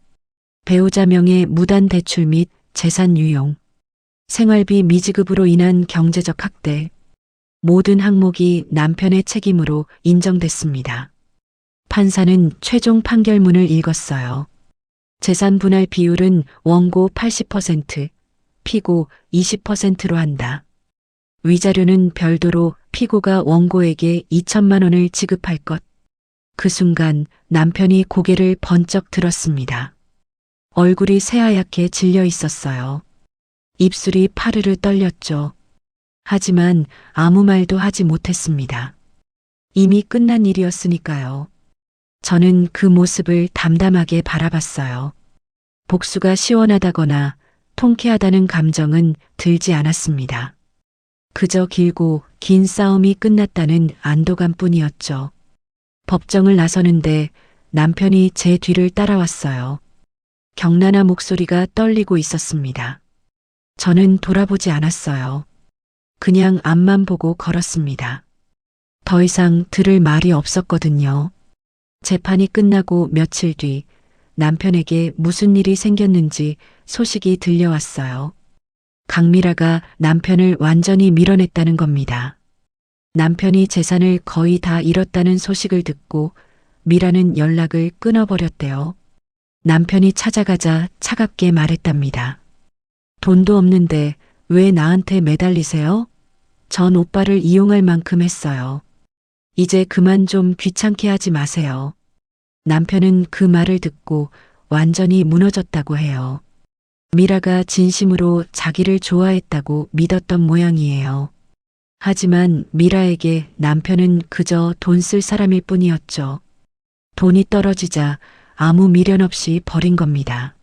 배우자 명의 무단 대출 및 재산 유용, 생활비 미지급으로 인한 경제적 학대, 모든 항목이 남편의 책임으로 인정됐습니다. 판사는 최종 판결문을 읽었어요. 재산 분할 비율은 원고 80%, 피고 20%로 한다. 위자료는 별도로 피고가 원고에게 2천만 원을 지급할 것. 그 순간 남편이 고개를 번쩍 들었습니다. 얼굴이 새하얗게 질려 있었어요. 입술이 파르르 떨렸죠. 하지만 아무 말도 하지 못했습니다. 이미 끝난 일이었으니까요. 저는 그 모습을 담담하게 바라봤어요. 복수가 시원하다거나 통쾌하다는 감정은 들지 않았습니다. 그저 길고 긴 싸움이 끝났다는 안도감 뿐이었죠. 법정을 나서는데 남편이 제 뒤를 따라왔어요. 경란한 목소리가 떨리고 있었습니다. 저는 돌아보지 않았어요. 그냥 앞만 보고 걸었습니다. 더 이상 들을 말이 없었거든요. 재판이 끝나고 며칠 뒤 남편에게 무슨 일이 생겼는지 소식이 들려왔어요. 강미라가 남편을 완전히 밀어냈다는 겁니다. 남편이 재산을 거의 다 잃었다는 소식을 듣고 미라는 연락을 끊어버렸대요. 남편이 찾아가자 차갑게 말했답니다. 돈도 없는데 왜 나한테 매달리세요? 전 오빠를 이용할 만큼 했어요. 이제 그만 좀 귀찮게 하지 마세요. 남편은 그 말을 듣고 완전히 무너졌다고 해요. 미라가 진심으로 자기를 좋아했다고 믿었던 모양이에요. 하지만 미라에게 남편은 그저 돈 쓸 사람일 뿐이었죠. 돈이 떨어지자 아무 미련 없이 버린 겁니다.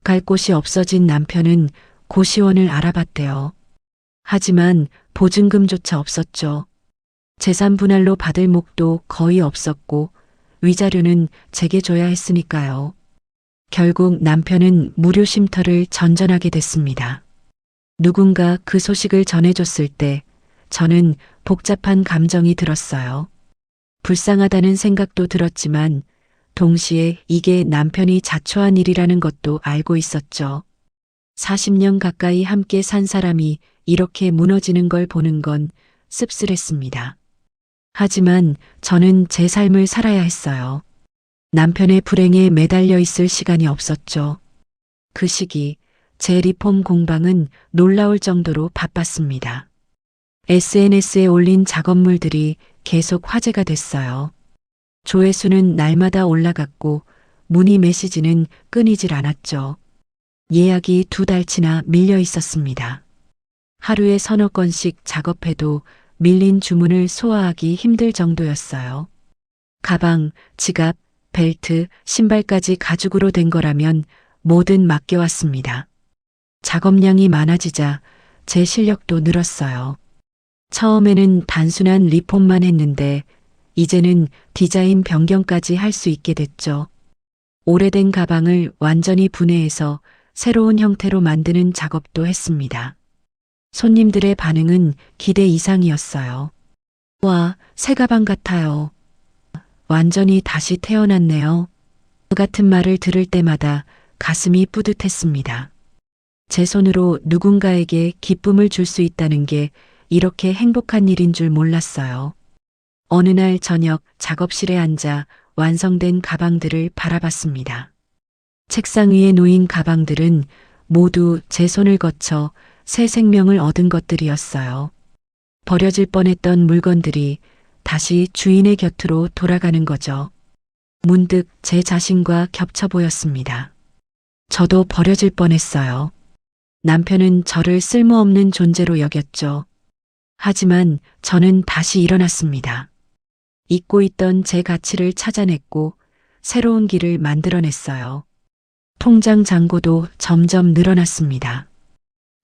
갈 곳이 없어진 남편은 고시원을 알아봤대요. 하지만 보증금조차 없었죠. 재산 분할로 받을 목도 거의 없었고 위자료는 제게 줘야 했으니까요. 결국 남편은 무료 쉼터를 전전하게 됐습니다. 누군가 그 소식을 전해줬을 때 저는 복잡한 감정이 들었어요. 불쌍하다는 생각도 들었지만 동시에 이게 남편이 자초한 일이라는 것도 알고 있었죠. 40년 가까이 함께 산 사람이 이렇게 무너지는 걸 보는 건 씁쓸했습니다. 하지만 저는 제 삶을 살아야 했어요. 남편의 불행에 매달려 있을 시간이 없었죠. 그 시기 제 리폼 공방은 놀라울 정도로 바빴습니다. SNS에 올린 작업물들이 계속 화제가 됐어요. 조회수는 날마다 올라갔고 문의 메시지는 끊이질 않았죠. 예약이 2달치나 밀려 있었습니다. 하루에 서너 건씩 작업해도 밀린 주문을 소화하기 힘들 정도였어요. 가방, 지갑, 벨트, 신발까지 가죽으로 된 거라면 뭐든 맡겨왔습니다. 작업량이 많아지자 제 실력도 늘었어요. 처음에는 단순한 리폼만 했는데 이제는 디자인 변경까지 할 수 있게 됐죠. 오래된 가방을 완전히 분해해서 새로운 형태로 만드는 작업도 했습니다. 손님들의 반응은 기대 이상이었어요. 와, 새 가방 같아요. 완전히 다시 태어났네요. 그 같은 말을 들을 때마다 가슴이 뿌듯했습니다. 제 손으로 누군가에게 기쁨을 줄 수 있다는 게 이렇게 행복한 일인 줄 몰랐어요. 어느 날 저녁 작업실에 앉아 완성된 가방들을 바라봤습니다. 책상 위에 놓인 가방들은 모두 제 손을 거쳐 새 생명을 얻은 것들이었어요. 버려질 뻔했던 물건들이 다시 주인의 곁으로 돌아가는 거죠. 문득 제 자신과 겹쳐 보였습니다. 저도 버려질 뻔했어요. 남편은 저를 쓸모없는 존재로 여겼죠. 하지만 저는 다시 일어났습니다. 잊고 있던 제 가치를 찾아냈고 새로운 길을 만들어냈어요. 통장 잔고도 점점 늘어났습니다.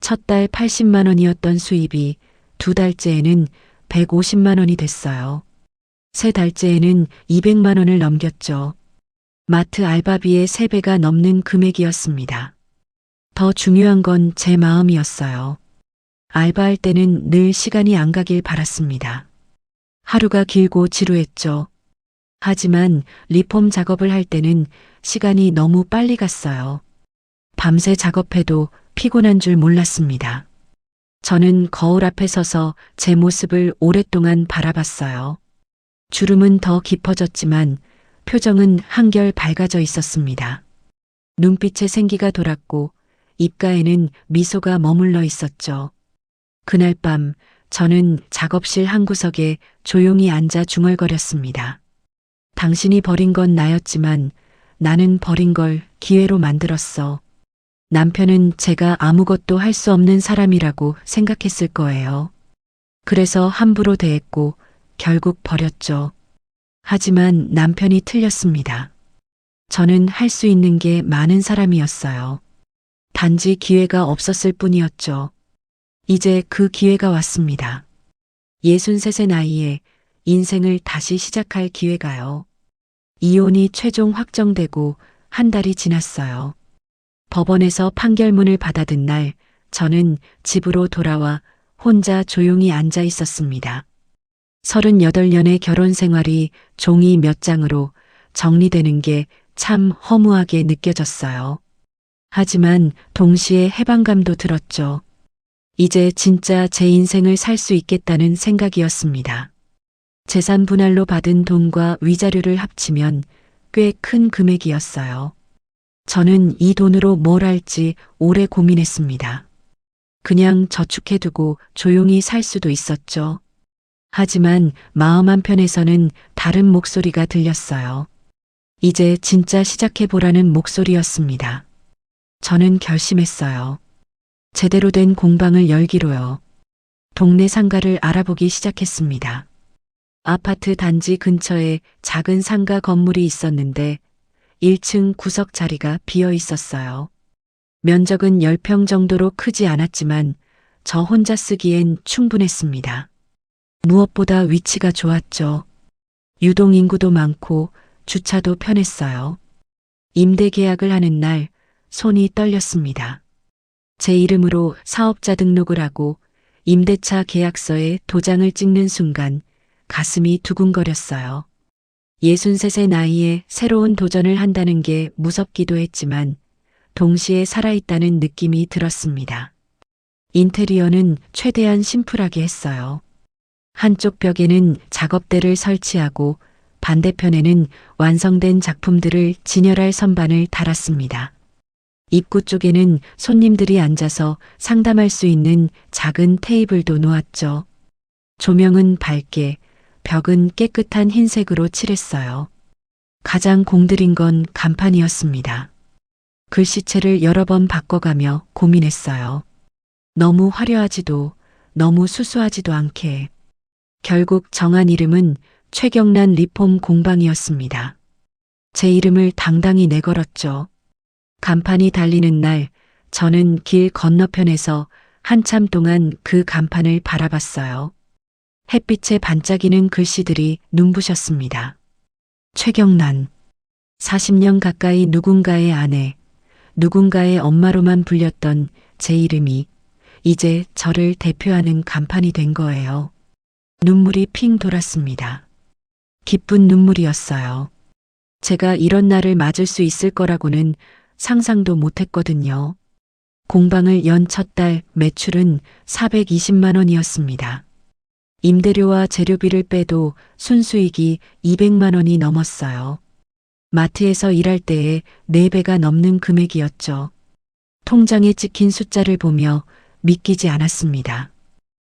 첫 달 80만 원이었던 수입이 2달째에는 150만 원이 됐어요. 세 달째에는 200만 원을 넘겼죠. 마트 알바비의 3배가 넘는 금액이었습니다. 더 중요한 건 제 마음이었어요. 알바할 때는 늘 시간이 안 가길 바랐습니다. 하루가 길고 지루했죠. 하지만 리폼 작업을 할 때는 시간이 너무 빨리 갔어요. 밤새 작업해도 피곤한 줄 몰랐습니다. 저는 거울 앞에 서서 제 모습을 오랫동안 바라봤어요. 주름은 더 깊어졌지만 표정은 한결 밝아져 있었습니다. 눈빛에 생기가 돌았고 입가에는 미소가 머물러 있었죠. 그날 밤 저는 작업실 한 구석에 조용히 앉아 중얼거렸습니다. 당신이 버린 건 나였지만 나는 버린 걸 기회로 만들었어. 남편은 제가 아무것도 할 수 없는 사람이라고 생각했을 거예요. 그래서 함부로 대했고 결국 버렸죠. 하지만 남편이 틀렸습니다. 저는 할 수 있는 게 많은 사람이었어요. 단지 기회가 없었을 뿐이었죠. 이제 그 기회가 왔습니다. 63세 나이에 인생을 다시 시작할 기회가요. 이혼이 최종 확정되고 한 달이 지났어요. 법원에서 판결문을 받아든 날, 저는 집으로 돌아와 혼자 조용히 앉아 있었습니다. 38년의 결혼 생활이 종이 몇 장으로 정리되는 게 참 허무하게 느껴졌어요. 하지만 동시에 해방감도 들었죠. 이제 진짜 제 인생을 살 수 있겠다는 생각이었습니다. 재산 분할로 받은 돈과 위자료를 합치면 꽤 큰 금액이었어요. 저는 이 돈으로 뭘 할지 오래 고민했습니다. 그냥 저축해두고 조용히 살 수도 있었죠. 하지만 마음 한편에서는 다른 목소리가 들렸어요. 이제 진짜 시작해보라는 목소리였습니다. 저는 결심했어요. 제대로 된 공방을 열기로요. 동네 상가를 알아보기 시작했습니다. 아파트 단지 근처에 작은 상가 건물이 있었는데 1층 구석 자리가 비어 있었어요. 면적은 10평 정도로 크지 않았지만 저 혼자 쓰기엔 충분했습니다. 무엇보다 위치가 좋았죠. 유동 인구도 많고 주차도 편했어요. 임대 계약을 하는 날 손이 떨렸습니다. 제 이름으로 사업자 등록을 하고 임대차 계약서에 도장을 찍는 순간 가슴이 두근거렸어요. 63세 나이에 새로운 도전을 한다는 게 무섭기도 했지만 동시에 살아있다는 느낌이 들었습니다. 인테리어는 최대한 심플하게 했어요. 한쪽 벽에는 작업대를 설치하고 반대편에는 완성된 작품들을 진열할 선반을 달았습니다. 입구 쪽에는 손님들이 앉아서 상담할 수 있는 작은 테이블도 놓았죠. 조명은 밝게, 벽은 깨끗한 흰색으로 칠했어요. 가장 공들인 건 간판이었습니다. 글씨체를 여러 번 바꿔가며 고민했어요. 너무 화려하지도 너무 수수하지도 않게. 결국 정한 이름은 최경란 리폼 공방이었습니다. 제 이름을 당당히 내걸었죠. 간판이 달리는 날 저는 길 건너편에서 한참 동안 그 간판을 바라봤어요. 햇빛에 반짝이는 글씨들이 눈부셨습니다. 최경란. 40년 가까이 누군가의 아내, 누군가의 엄마로만 불렸던 제 이름이 이제 저를 대표하는 간판이 된 거예요. 눈물이 핑 돌았습니다. 기쁜 눈물이었어요. 제가 이런 날을 맞을 수 있을 거라고는 상상도 못했거든요. 공방을 연 첫 달 매출은 420만 원이었습니다. 임대료와 재료비를 빼도 순수익이 200만 원이 넘었어요. 마트에서 일할 때에 4배가 넘는 금액이었죠. 통장에 찍힌 숫자를 보며 믿기지 않았습니다.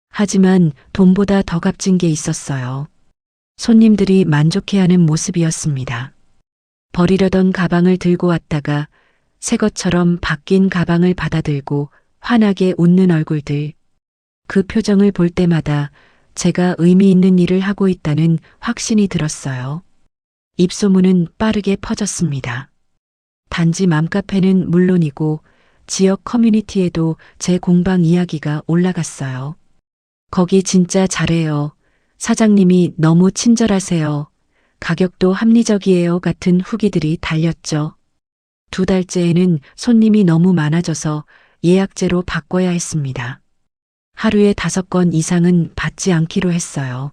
하지만 돈보다 더 값진 게 있었어요. 손님들이 만족해하는 모습이었습니다. 버리려던 가방을 들고 왔다가 새 것처럼 바뀐 가방을 받아들고 환하게 웃는 얼굴들. 그 표정을 볼 때마다 제가 의미 있는 일을 하고 있다는 확신이 들었어요. 입소문은 빠르게 퍼졌습니다. 단지 맘카페는 물론이고 지역 커뮤니티에도 제 공방 이야기가 올라갔어요. 거기 진짜 잘해요. 사장님이 너무 친절하세요. 가격도 합리적이에요. 같은 후기들이 달렸죠. 2달째에는 손님이 너무 많아져서 예약제로 바꿔야 했습니다. 하루에 5건 이상은 받지 않기로 했어요.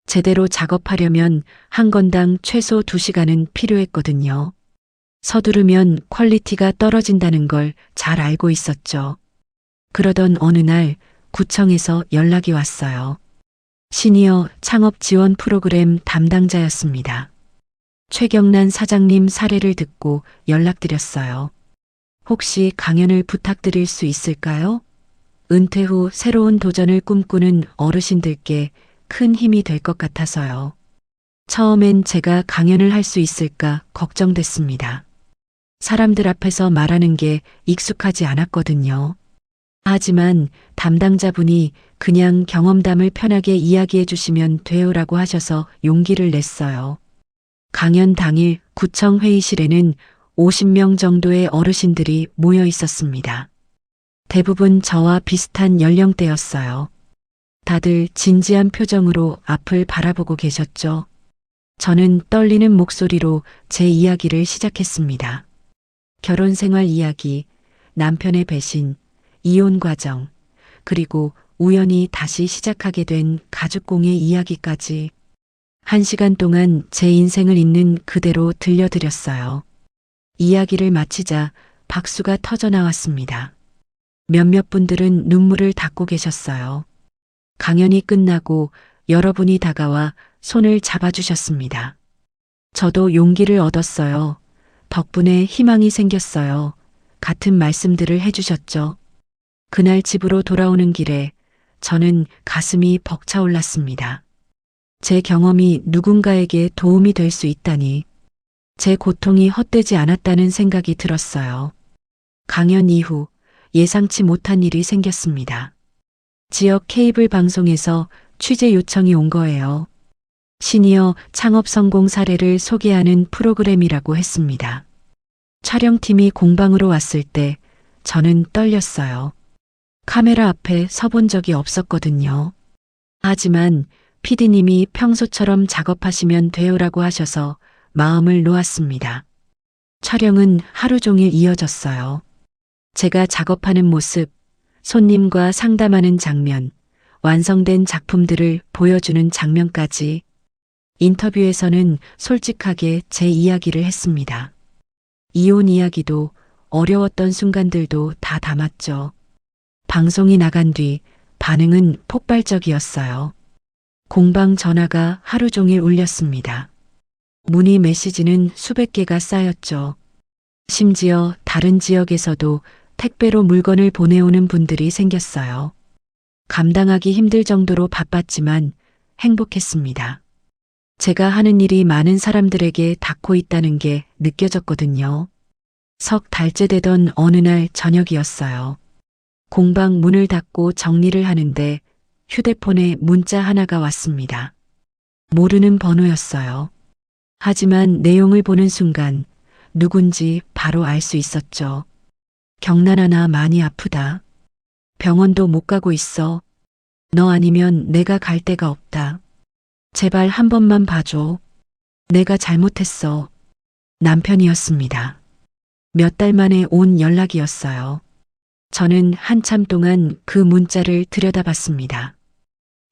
제대로 작업하려면 한 건당 최소 2시간은 필요했거든요. 서두르면 퀄리티가 떨어진다는 걸 잘 알고 있었죠. 그러던 어느 날 구청에서 연락이 왔어요. 시니어 창업 지원 프로그램 담당자였습니다. 최경란 사장님 사례를 듣고 연락드렸어요. 혹시 강연을 부탁드릴 수 있을까요? 은퇴 후 새로운 도전을 꿈꾸는 어르신들께 큰 힘이 될 것 같아서요. 처음엔 제가 강연을 할 수 있을까 걱정됐습니다. 사람들 앞에서 말하는 게 익숙하지 않았거든요. 하지만 담당자분이 그냥 경험담을 편하게 이야기해 주시면 돼요라고 하셔서 용기를 냈어요. 강연 당일 구청 회의실에는 50명 정도의 어르신들이 모여 있었습니다. 대부분 저와 비슷한 연령대였어요. 다들 진지한 표정으로 앞을 바라보고 계셨죠. 저는 떨리는 목소리로 제 이야기를 시작했습니다. 결혼 생활 이야기, 남편의 배신, 이혼 과정, 그리고 우연히 다시 시작하게 된 가족공예 이야기까지 1시간 동안 제 인생을 있는 그대로 들려드렸어요. 이야기를 마치자 박수가 터져 나왔습니다. 몇몇 분들은 눈물을 닦고 계셨어요. 강연이 끝나고 여러분이 다가와 손을 잡아주셨습니다. 저도 용기를 얻었어요. 덕분에 희망이 생겼어요. 같은 말씀들을 해주셨죠. 그날 집으로 돌아오는 길에 저는 가슴이 벅차올랐습니다. 제 경험이 누군가에게 도움이 될 수 있다니, 제 고통이 헛되지 않았다는 생각이 들었어요. 강연 이후 예상치 못한 일이 생겼습니다. 지역 케이블 방송에서 취재 요청이 온 거예요. 시니어 창업 성공 사례를 소개하는 프로그램이라고 했습니다. 촬영팀이 공방으로 왔을 때 저는 떨렸어요. 카메라 앞에 서본 적이 없었거든요. 하지만 PD님이 평소처럼 작업하시면 돼요라고 하셔서 마음을 놓았습니다. 촬영은 하루 종일 이어졌어요. 제가 작업하는 모습, 손님과 상담하는 장면, 완성된 작품들을 보여주는 장면까지 인터뷰에서는 솔직하게 제 이야기를 했습니다. 이혼 이야기도 어려웠던 순간들도 다 담았죠. 방송이 나간 뒤 반응은 폭발적이었어요. 공방 전화가 하루 종일 울렸습니다. 문의 메시지는 수백 개가 쌓였죠. 심지어 다른 지역에서도 택배로 물건을 보내오는 분들이 생겼어요. 감당하기 힘들 정도로 바빴지만 행복했습니다. 제가 하는 일이 많은 사람들에게 닿고 있다는 게 느껴졌거든요. 석 달째 되던 어느 날 저녁이었어요. 공방 문을 닫고 정리를 하는데 휴대폰에 문자 하나가 왔습니다. 모르는 번호였어요. 하지만 내용을 보는 순간 누군지 바로 알 수 있었죠. 경나나나 많이 아프다. 병원도 못 가고 있어. 너 아니면 내가 갈 데가 없다. 제발 한 번만 봐줘. 내가 잘못했어. 남편이었습니다. 몇 달 만에 온 연락이었어요. 저는 한참 동안 그 문자를 들여다봤습니다.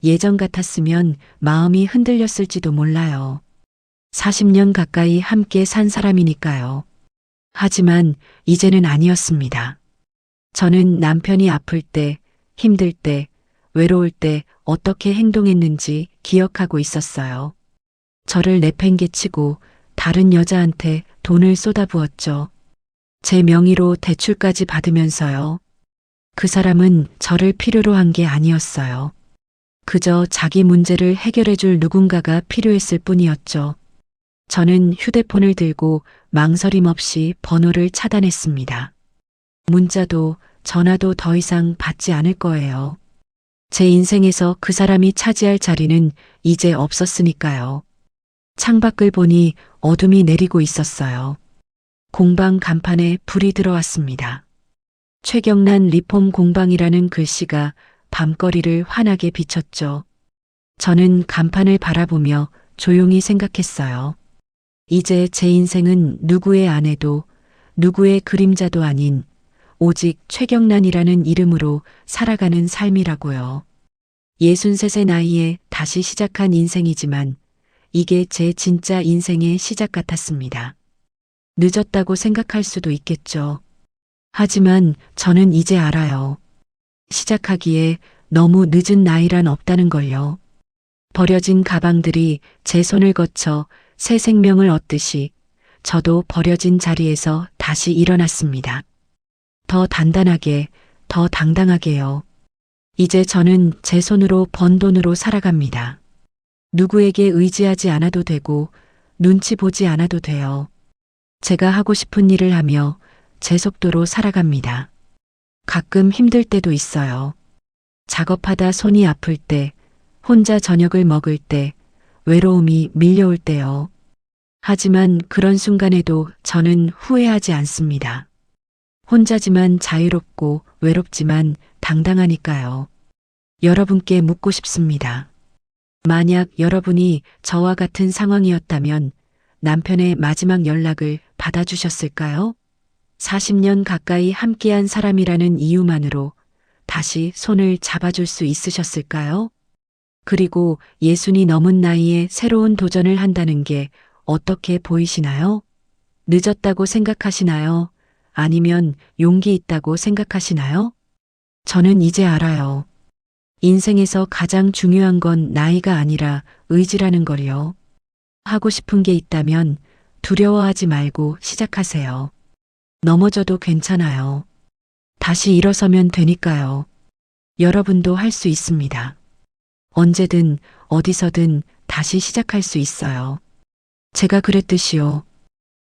예전 같았으면 마음이 흔들렸을지도 몰라요. 40년 가까이 함께 산 사람이니까요. 하지만 이제는 아니었습니다. 저는 남편이 아플 때, 힘들 때, 외로울 때 어떻게 행동했는지 기억하고 있었어요. 저를 내팽개치고 다른 여자한테 돈을 쏟아부었죠. 제 명의로 대출까지 받으면서요. 그 사람은 저를 필요로 한 게 아니었어요. 그저 자기 문제를 해결해줄 누군가가 필요했을 뿐이었죠. 저는 휴대폰을 들고 망설임 없이 번호를 차단했습니다. 문자도 전화도 더 이상 받지 않을 거예요. 제 인생에서 그 사람이 차지할 자리는 이제 없었으니까요. 창밖을 보니 어둠이 내리고 있었어요. 공방 간판에 불이 들어왔습니다. 최경란 리폼 공방이라는 글씨가 밤거리를 환하게 비췄죠. 저는 간판을 바라보며 조용히 생각했어요. 이제 제 인생은 누구의 아내도 누구의 그림자도 아닌 오직 최경란이라는 이름으로 살아가는 삶이라고요. 63세 나이에 다시 시작한 인생이지만 이게 제 진짜 인생의 시작 같았습니다. 늦었다고 생각할 수도 있겠죠. 하지만 저는 이제 알아요. 시작하기에 너무 늦은 나이란 없다는 걸요. 버려진 가방들이 제 손을 거쳐 새 생명을 얻듯이 저도 버려진 자리에서 다시 일어났습니다. 더 단단하게, 더 당당하게요. 이제 저는 제 손으로 번 돈으로 살아갑니다. 누구에게 의지하지 않아도 되고 눈치 보지 않아도 돼요. 제가 하고 싶은 일을 하며 제 속도로 살아갑니다. 가끔 힘들 때도 있어요. 작업하다 손이 아플 때, 혼자 저녁을 먹을 때, 외로움이 밀려올 때요. 하지만 그런 순간에도 저는 후회하지 않습니다. 혼자지만 자유롭고 외롭지만 당당하니까요. 여러분께 묻고 싶습니다. 만약 여러분이 저와 같은 상황이었다면 남편의 마지막 연락을 받아주셨을까요? 40년 가까이 함께한 사람이라는 이유만으로 다시 손을 잡아줄 수 있으셨을까요? 그리고 예순이 넘은 나이에 새로운 도전을 한다는 게 어떻게 보이시나요? 늦었다고 생각하시나요? 아니면 용기 있다고 생각하시나요? 저는 이제 알아요. 인생에서 가장 중요한 건 나이가 아니라 의지라는 걸요. 하고 싶은 게 있다면 두려워하지 말고 시작하세요. 넘어져도 괜찮아요. 다시 일어서면 되니까요. 여러분도 할 수 있습니다. 언제든 어디서든 다시 시작할 수 있어요. 제가 그랬듯이요.